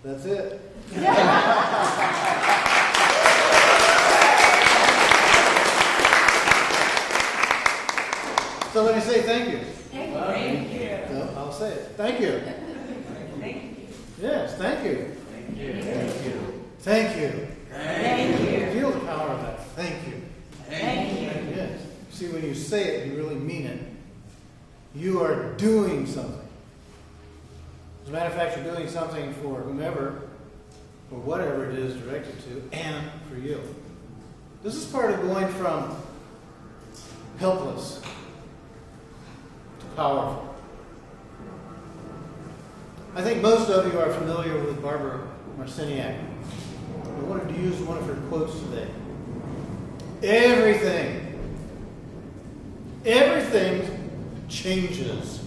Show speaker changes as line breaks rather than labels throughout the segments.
That's it. So let me say thank you.
Thank you.
No, I'll say it. Thank you.
Thank you.
Yes, thank you.
Thank you.
Thank you. Thank you.
Thank you.
Feel the power of that. Thank you.
Thank you.
Yes. See, when you say it, you really mean it. You are doing something. As a matter of fact, you're doing something for whomever or whatever it is directed to, and for you. This is part of going from helpless to powerful. I think most of you are familiar with Barbara Marciniak. I wanted to use one of her quotes today. Everything changes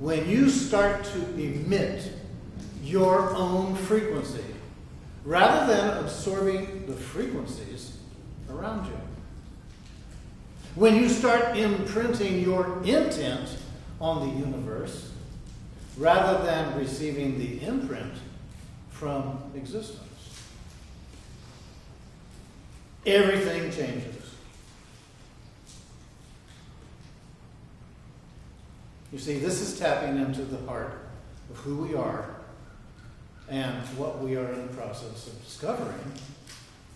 when you start to emit your own frequency rather than absorbing the frequencies around you. When you start imprinting your intent on the universe rather than receiving the imprint from existence. Everything changes. You see, this is tapping into the heart of who we are and what we are in the process of discovering.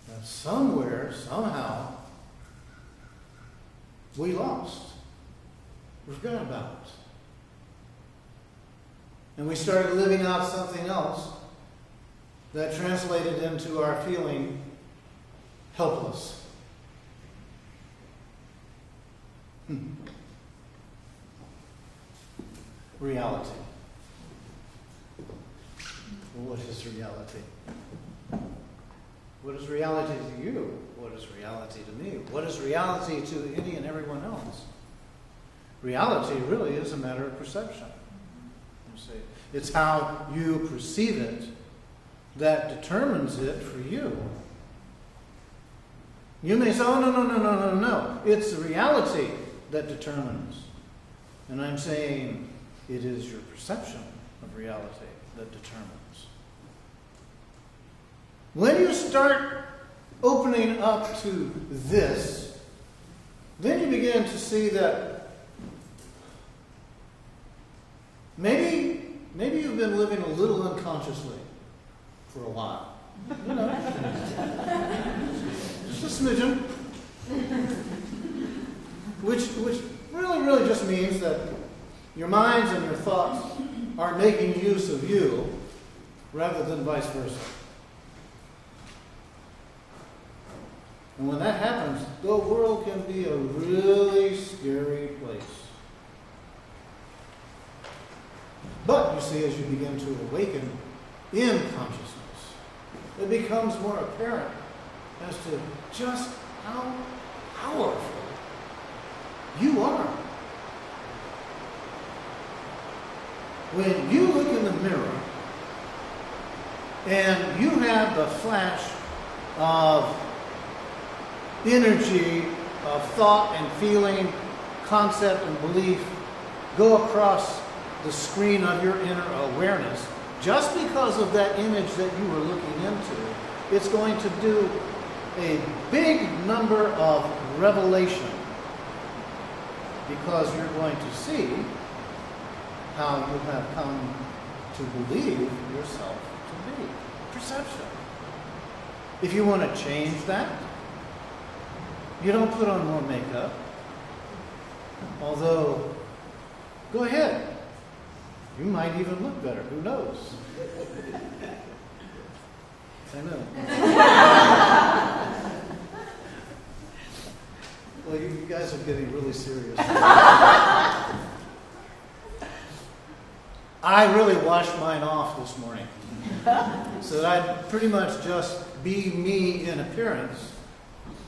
That somewhere, somehow, we lost. We forgot about it. And we started living out something else that translated into our feeling helpless. Reality. What is reality? What is reality to you? What is reality to me? What is reality to any and everyone else? Reality really is a matter of perception. You see, it's how you perceive it that determines it for you. You may say, oh, no. It's the reality that determines. And I'm saying it is your perception of reality that determines. When you start opening up to this, then you begin to see that maybe you've been living a little unconsciously for a while. You know, just a smidgen. Which really just means that your minds and your thoughts are making use of you rather than vice versa. And when that happens, the world can be a really scary place. But you see, as you begin to awaken in consciousness, it becomes more apparent as to just how powerful you are. When you look in the mirror and you have the flash of energy, of thought and feeling, concept and belief go across the screen of your inner awareness, just because of that image that you were looking into, it's going to do a big number of revelation, because you're going to see how you have come to believe yourself to be. Perception. If you want to change that, you don't put on more makeup. Although, go ahead. You might even look better. Who knows? I know. Well, you guys are getting really serious. I really washed mine off this morning so that I'd pretty much just be me in appearance.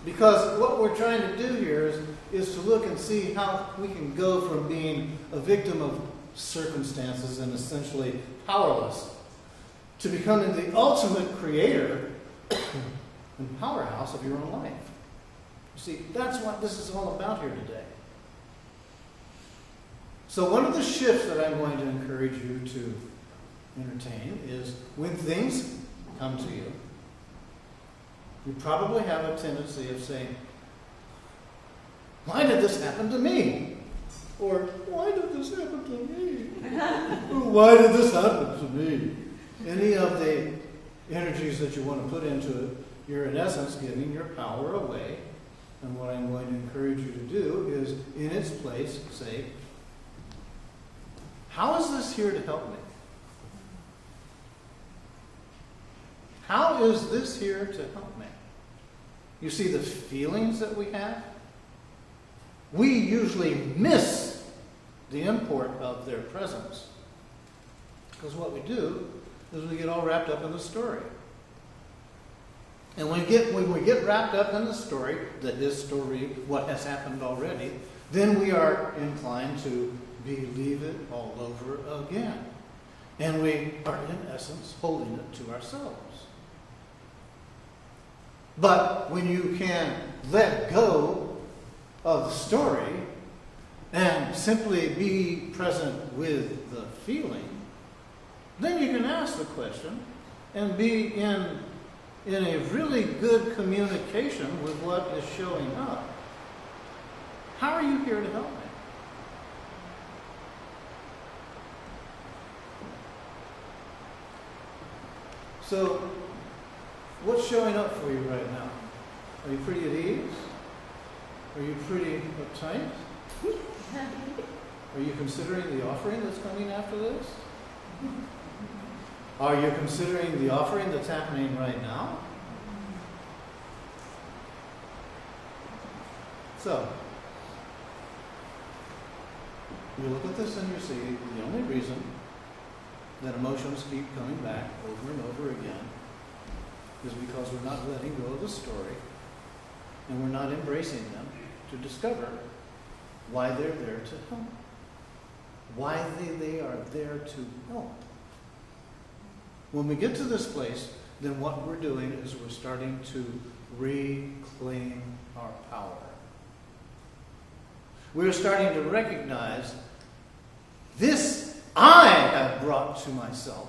Because what we're trying to do here is to look and see how we can go from being a victim of circumstances and essentially powerless to becoming the ultimate creator and powerhouse of your own life. You see, that's what this is all about here today. So one of the shifts that I'm going to encourage you to entertain is when things come to you, you probably have a tendency of saying, why did this happen to me? Or, why did this happen to me? Or, why did this happen to me? Any of the energies that you want to put into it, you're in essence giving your power away. And what I'm going to encourage you to do is, in its place, say, how is this here to help me? How is this here to help me? You see the feelings that we have? We usually miss the import of their presence. Because what we do is we get all wrapped up in the story. And when we get wrapped up in the story, what has happened already, then we are inclined to believe it all over again. And we are, in essence, holding it to ourselves. But when you can let go of the story and simply be present with the feeling, then you can ask the question and be in a really good communication with what is showing up. How are you here to help me? So, what's showing up for you right now? Are you pretty at ease? Are you pretty uptight? Are you considering the offering that's coming after this? Are you considering the offering that's happening right now? So, you look at this and you see the only reason that emotions keep coming back over and over again is because we're not letting go of the story and we're not embracing them to discover why they're there to help. Why they are there to help. When we get to this place, then what we're doing is we're starting to reclaim our power. We're starting to recognize this I have brought to myself.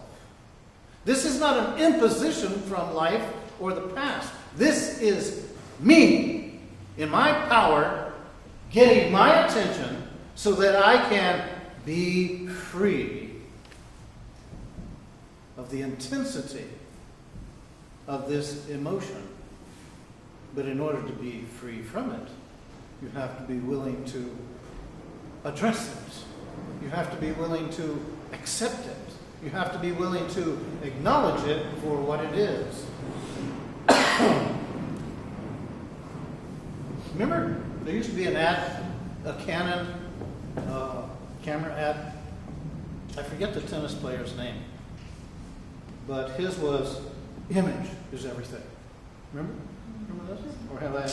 This is not an imposition from life or the past. This is me in my power getting my attention so that I can be free of the intensity of this emotion. But in order to be free from it, you have to be willing to address it. You have to be willing to accept it. You have to be willing to acknowledge it for what it is. Remember, there used to be an ad, a Canon camera ad. I forget the tennis player's name. But his was, image is everything. Remember? Remember this? Or have I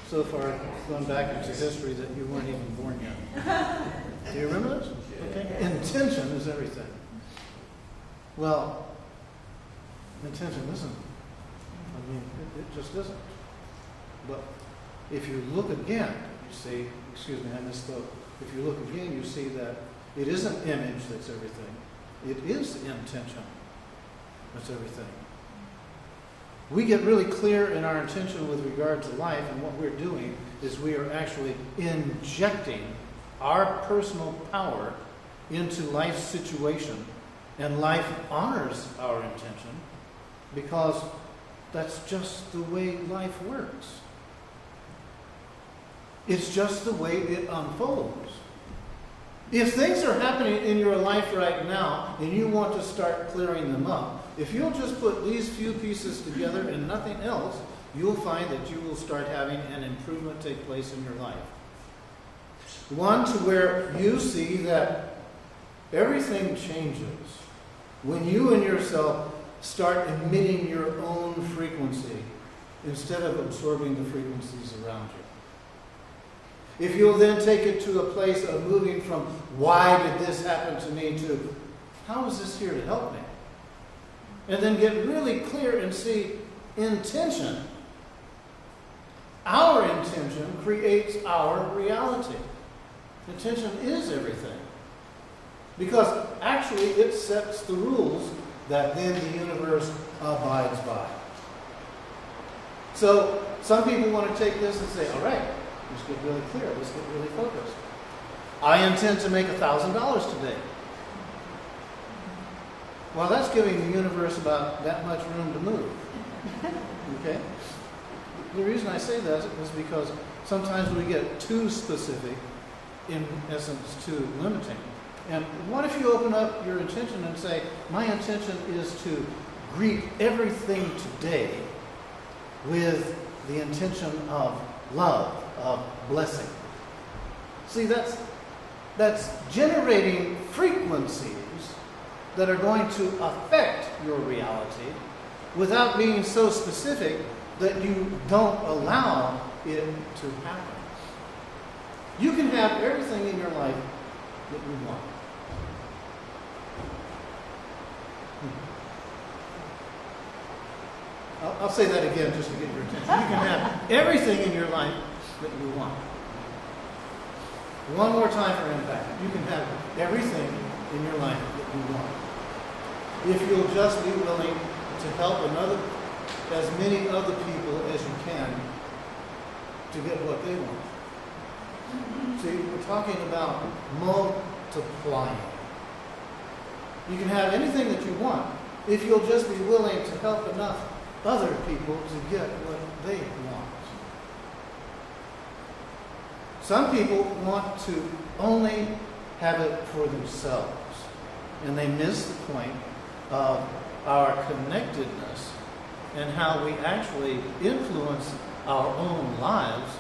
so far gone back into history that you weren't even born yet? Do you remember this? Okay. Intention is everything. Well, intention isn't. I mean, it just isn't. But if you look again, you see, excuse me, I misspoke. If you look again, you see that it isn't image that's everything. It is intention that's everything. We get really clear in our intention with regard to life, and what we're doing is we are actually injecting our personal power into life's situation, and life honors our intention because that's just the way life works. It's just the way it unfolds. If things are happening in your life right now and you want to start clearing them up, if you'll just put these few pieces together and nothing else, you'll find that you will start having an improvement take place in your life. One, to where you see that everything changes when you and yourself start emitting your own frequency instead of absorbing the frequencies around you. If you'll then take it to a place of moving from why did this happen to me to how is this here to help me? And then get really clear and see intention. Our intention creates our reality. Intention is everything. Because actually it sets the rules that then the universe abides by. So some people want to take this and say, all right, let's get really clear, let's get really focused. I intend to make $1,000 today. Well, that's giving the universe about that much room to move. Okay? The reason I say that is because sometimes we get too specific, in essence, too limiting. And what if you open up your intention and say, my intention is to greet everything today with the intention of love, of blessing. See, that's generating frequencies that are going to affect your reality without being so specific that you don't allow it to happen. You can have everything in your life that you want. I'll say that again just to get your attention. You can have everything in your life that you want. One more time for impact. You can have everything in your life that you want. If you'll just be willing to help as many other people as you can to get what they want. See, we're talking about multiplying. You can have anything that you want if you'll just be willing to help enough other people to get what they want. Some people want to only have it for themselves, and they miss the point of our connectedness and how we actually influence our own lives.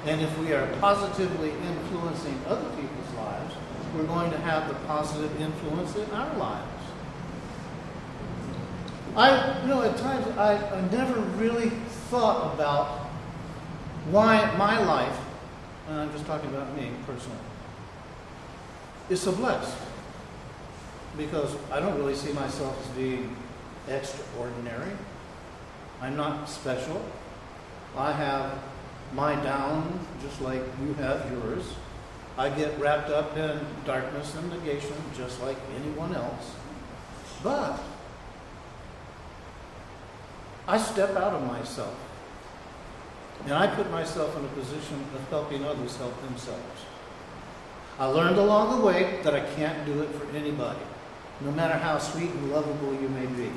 And if we are positively influencing other people's lives, we're going to have the positive influence in our lives. At times I never really thought about why my life, and I'm just talking about me personally, is so blessed. Because I don't really see myself as being extraordinary. I'm not special. I have my down just like you have yours. I get wrapped up in darkness and negation just like anyone else. But I step out of myself. And I put myself in a position of helping others help themselves. I learned along the way that I can't do it for anybody, no matter how sweet and lovable you may be.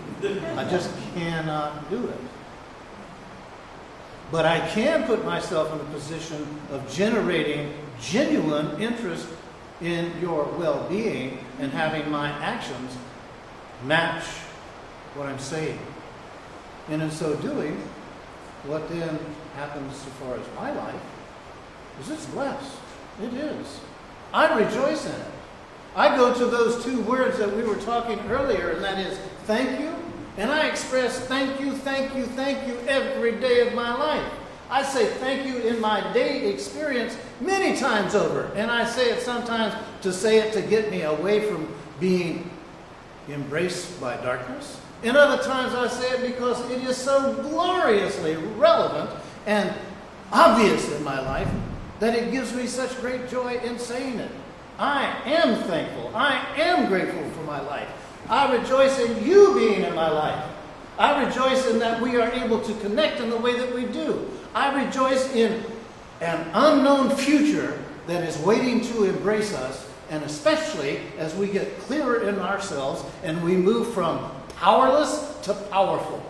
I just cannot do it. But I can put myself in a position of generating genuine interest in your well-being and having my actions match what I'm saying. And in so doing, what then happens as far as my life is it's blessed. It is. I rejoice in it. I go to those two words that we were talking earlier, and that is thank you. And I express thank you, thank you, thank you every day of my life. I say thank you in my day experience many times over. And I say it sometimes to say it to get me away from being embraced by darkness. And other times I say it because it is so gloriously relevant and obvious in my life that it gives me such great joy in saying it. I am thankful. I am grateful for my life. I rejoice in you being in my life. I rejoice in that we are able to connect in the way that we do. I rejoice in an unknown future that is waiting to embrace us, and especially as we get clearer in ourselves and we move from powerless to powerful.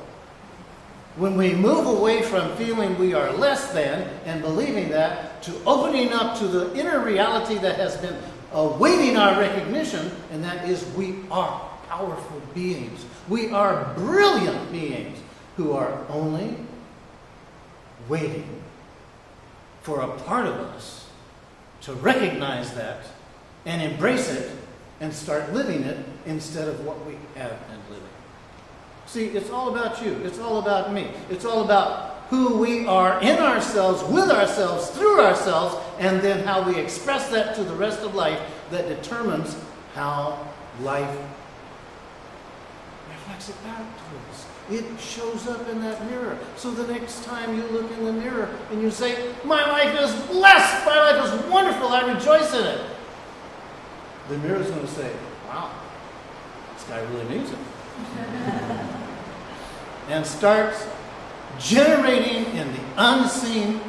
When we move away from feeling we are less than and believing that to opening up to the inner reality that has been awaiting our recognition, and that is we are powerful beings. We are brilliant beings who are only waiting for a part of us to recognize that and embrace it and start living it instead of what we have been living. See, it's all about you. It's all about me. It's all about who we are in ourselves, with ourselves, through ourselves, and then how we express that to the rest of life that determines how life reflects it back to us. It shows up in that mirror. So the next time you look in the mirror and you say, my life is blessed, my life is wonderful, I rejoice in it. The mirror is going to say, wow, this guy really needs it. And starts generating in the unseen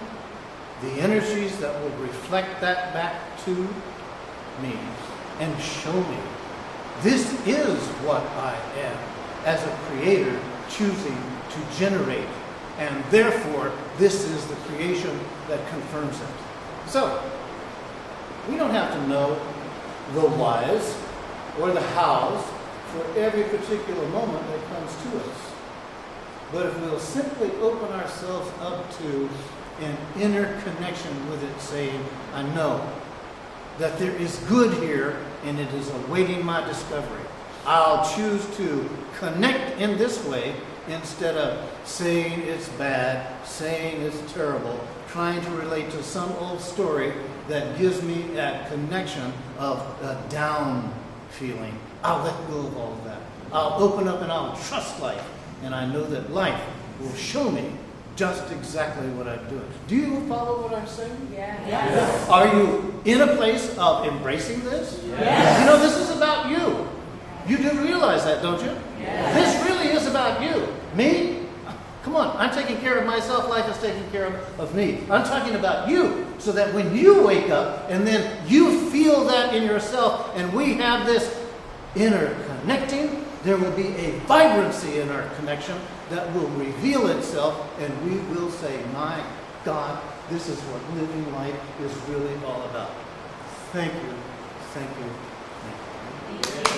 the energies that will reflect that back to me and show me this is what I am as a creator choosing to generate, and therefore this is the creation that confirms it. So we don't have to know the whys or the hows for every particular moment that comes to us. But if we'll simply open ourselves up to an inner connection with it, saying, I know that there is good here and it is awaiting my discovery. I'll choose to connect in this way instead of saying it's bad, saying it's terrible, trying to relate to some old story that gives me that connection of a down feeling. I'll let go of all of that. I'll open up and I'll trust life. And I know that life will show me just exactly what I'm doing. Do you follow what I'm saying?
Yes.
Are you in a place of embracing this?
Yes.
You know, this is about you. You do realize that, don't you?
Yes.
This really is about you. Me? Come on, I'm taking care of myself. Life is taking care of me. I'm talking about you, so that when you wake up and then you feel that in yourself and we have this inner connecting, there will be a vibrancy in our connection that will reveal itself, and we will say, my God, this is what living life is really all about. Thank you. Thank you. Thank you.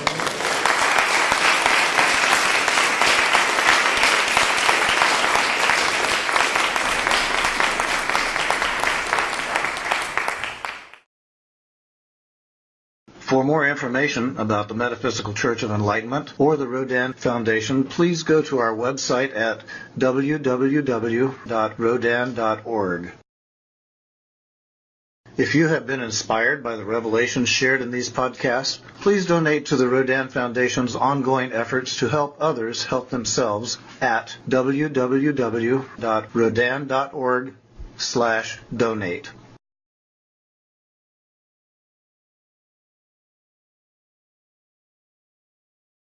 For more information about the Metaphysical Church of Enlightenment or the Rodin Foundation, please go to our website at www.rodin.org. If you have been inspired by the revelations shared in these podcasts, please donate to the Rodin Foundation's ongoing efforts to help others help themselves at www.rodin.org/donate.